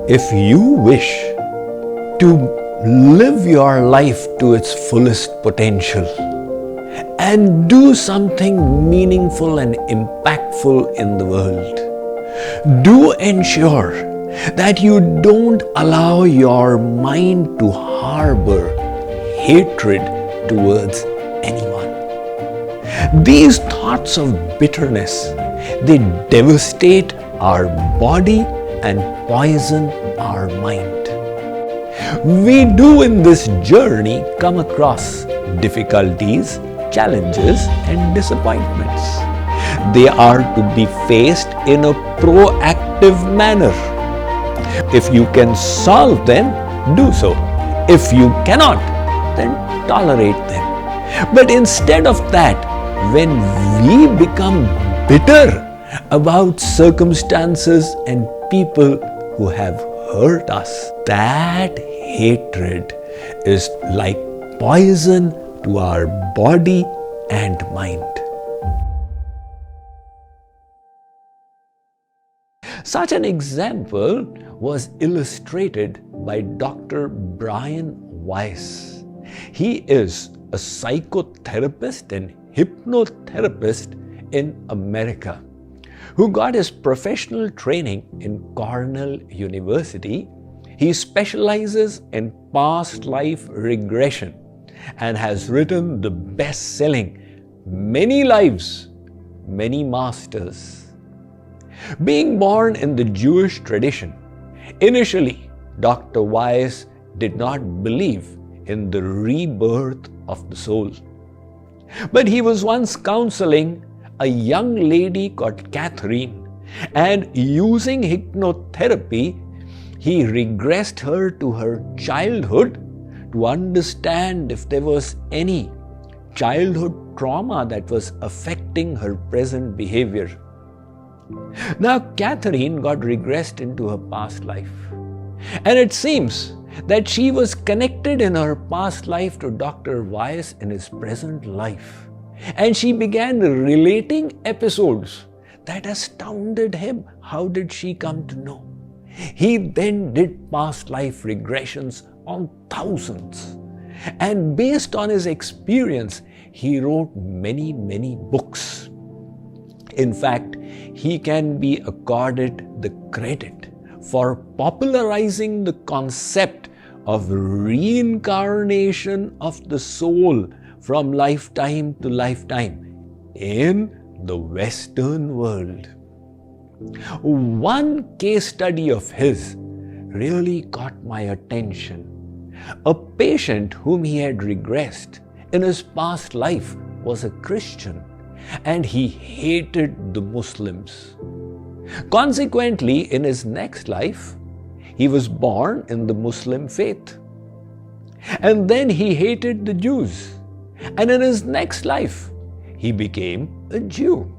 If you wish to live your life to its fullest potential and do something meaningful and impactful in the world, do ensure that you don't allow your mind to harbor hatred towards anyone. These thoughts of bitterness, they devastate our body and poison our mind. We do in this journey come across difficulties, challenges and disappointments. They are to be faced in a proactive manner. If you can solve them, do so. If you cannot, then tolerate them. But instead of that, when we become bitter about circumstances and people who have hurt us, that hatred is like poison to our body and mind. Such an example was illustrated by Dr. Brian Weiss. He is a psychotherapist and hypnotherapist in America who got his professional training in Cornell University. He specializes in past life regression and has written the best-selling Many Lives, Many Masters. Being born in the Jewish tradition, initially Dr. Weiss did not believe in the rebirth of the soul. But he was once counseling a young lady called Catherine, and using hypnotherapy, he regressed her to her childhood to understand if there was any childhood trauma that was affecting her present behavior. Now, Catherine got regressed into her past life, and it seems that she was connected in her past life to Dr. Weiss in his present life, and she began relating episodes that astounded him. How did she come to know? He then did past life regressions on thousands, and based on his experience, he wrote many books. In fact, he can be accorded the credit for popularizing the concept of reincarnation of the soul from lifetime to lifetime in the Western world. One case study of his really caught my attention. A patient whom he had regressed in his past life was a Christian, and he hated the Muslims. Consequently, in his next life, he was born in the Muslim faith. And then he hated the Jews. And in his next life, he became a Jew.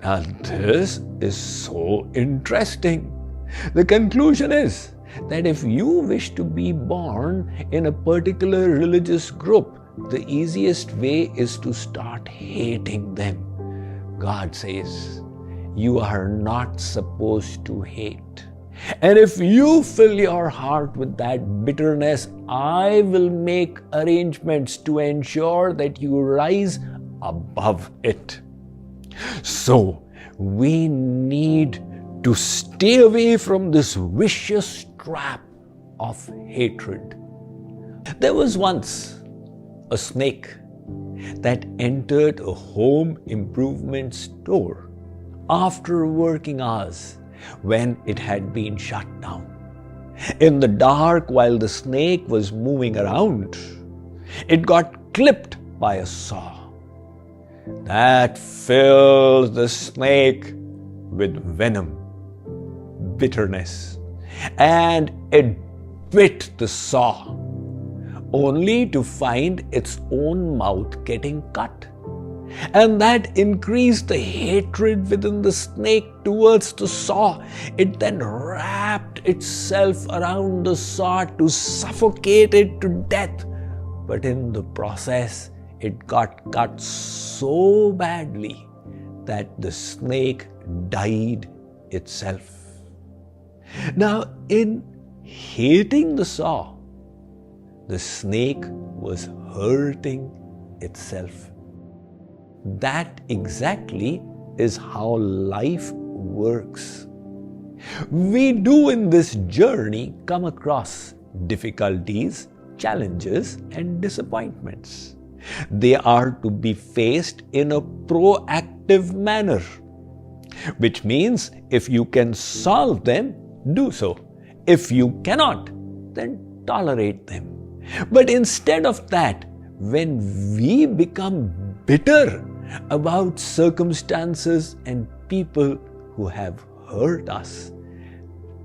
Now, this is so interesting. The conclusion is that if you wish to be born in a particular religious group, the easiest way is to start hating them. God says, you are not supposed to hate. And if you fill your heart with that bitterness, I will make arrangements to ensure that you rise above it. So, we need to stay away from this vicious trap of hatred. There was once a snake that entered a home improvement store after working hours when it had been shut down. In the dark, while the snake was moving around, it got clipped by a saw. That filled the snake with venom, bitterness, and it bit the saw, only to find its own mouth getting cut. And that increased the hatred within the snake towards the saw. It then wrapped itself around the saw to suffocate it to death. But in the process, it got cut so badly that the snake died itself. Now, in hating the saw, the snake was hurting itself. That exactly is how life works. We do in this journey come across difficulties, challenges, and disappointments. They are to be faced in a proactive manner, which means if you can solve them, do so. If you cannot, then tolerate them. But instead of that, when we become bitter about circumstances and people who have hurt us,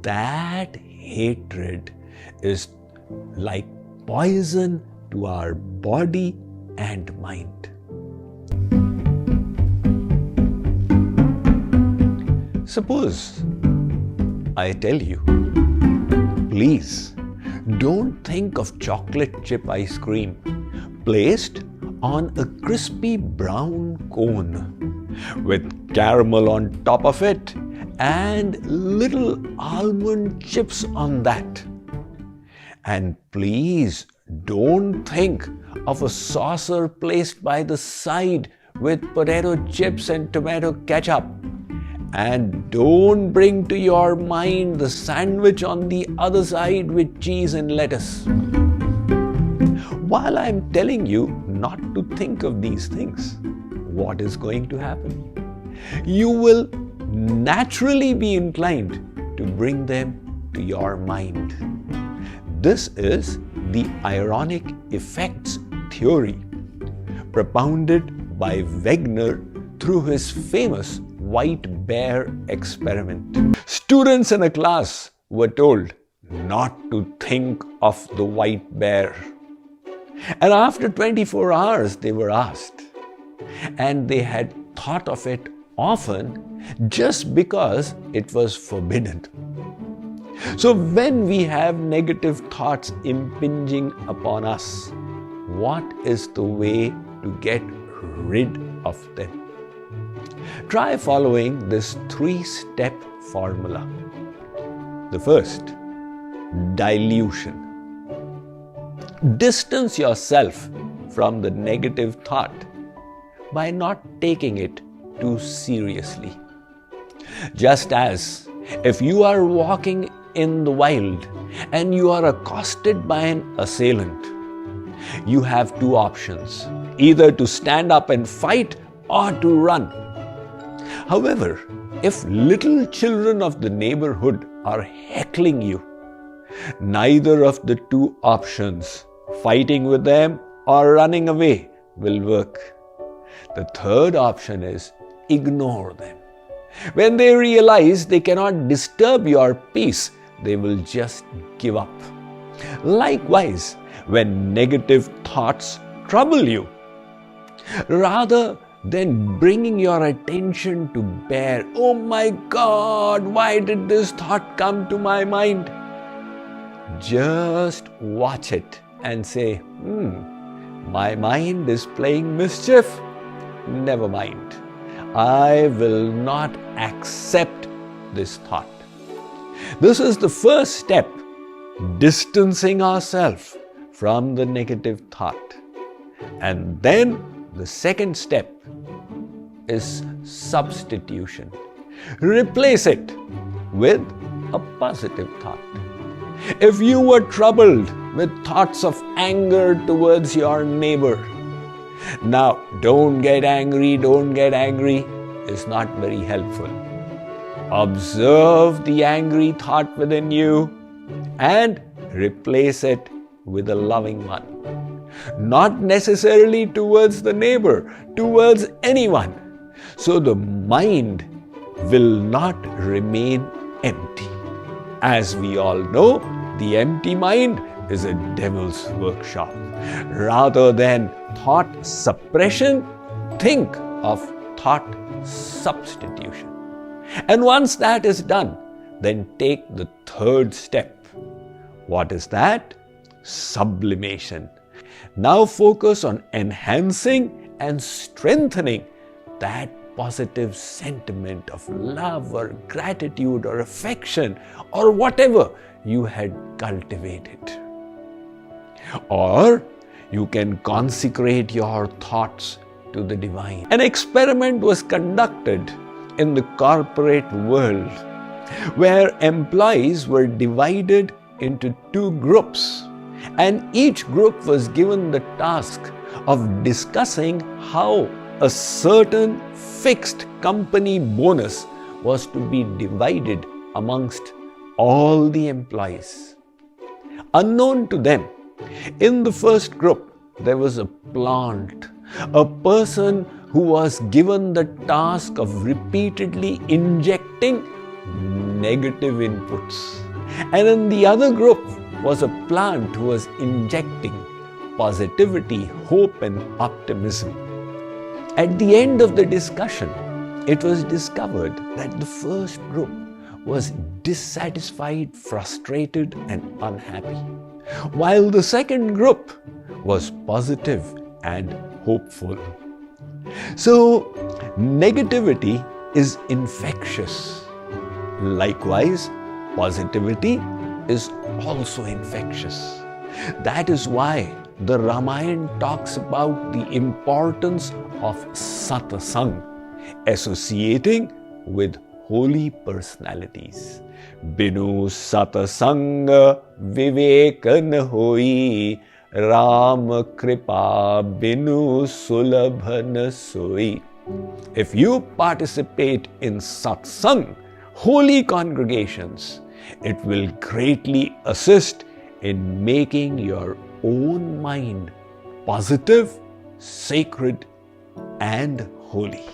that hatred is like poison to our body and mind. Suppose I tell you, please don't think of chocolate chip ice cream placed on a crispy brown cone with caramel on top of it and little almond chips on that. And please don't think of a saucer placed by the side with potato chips and tomato ketchup. And don't bring to your mind the sandwich on the other side with cheese and lettuce. While I'm telling you not to think of these things, what is going to happen? You will naturally be inclined to bring them to your mind. This is the ironic effects theory propounded by Wegener through his famous white bear experiment. Students in a class were told not to think of the white bear. And after 24 hours, they were asked. And they had thought of it often just because it was forbidden. So when we have negative thoughts impinging upon us, what is the way to get rid of them? Try following this 3-step formula. The first, dilution. Distance yourself from the negative thought by not taking it too seriously. Just as if you are walking in the wild and you are accosted by an assailant, you have two options, either to stand up and fight or to run. However, if little children of the neighborhood are heckling you, neither of the two options, fighting with them or running away, will work. The third option is ignore them. When they realize they cannot disturb your peace, they will just give up. Likewise, when negative thoughts trouble you, rather than bringing your attention to bear, oh my God, why did this thought come to my mind? Just watch it and say, my mind is playing mischief. Never mind. I will not accept this thought. This is the first step, distancing ourselves from the negative thought. And then the second step is substitution. Replace it with a positive thought. If you were troubled with thoughts of anger towards your neighbor, now don't get angry is not very helpful. Observe the angry thought within you and replace it with a loving one. Not necessarily towards the neighbor, towards anyone. So the mind will not remain empty. As we all know, the empty mind is a devil's workshop. Rather than thought suppression, think of thought substitution. And once that is done, then take the third step. What is that? Sublimation. Now focus on enhancing and strengthening that positive sentiment of love or gratitude or affection or whatever you had cultivated. Or you can consecrate your thoughts to the divine. An experiment was conducted in the corporate world where employees were divided into two groups, and each group was given the task of discussing how a certain fixed company bonus was to be divided amongst all the employees. Unknown to them, in the first group, there was a plant, a person who was given the task of repeatedly injecting negative inputs. And in the other group was a plant who was injecting positivity, hope, and optimism. At the end of the discussion, it was discovered that the first group was dissatisfied, frustrated, and unhappy, while the second group was positive and hopeful. So, negativity is infectious. Likewise, positivity is also infectious. That is why the Ramayana talks about the importance of Satsang, associating with holy personalities. Binu Satsanga Vivek n hoi, Ram Kripa Binu Sulabh n soi. If you participate in Satsang, holy congregations, it will greatly assist in making your own mind positive, sacred, and holy.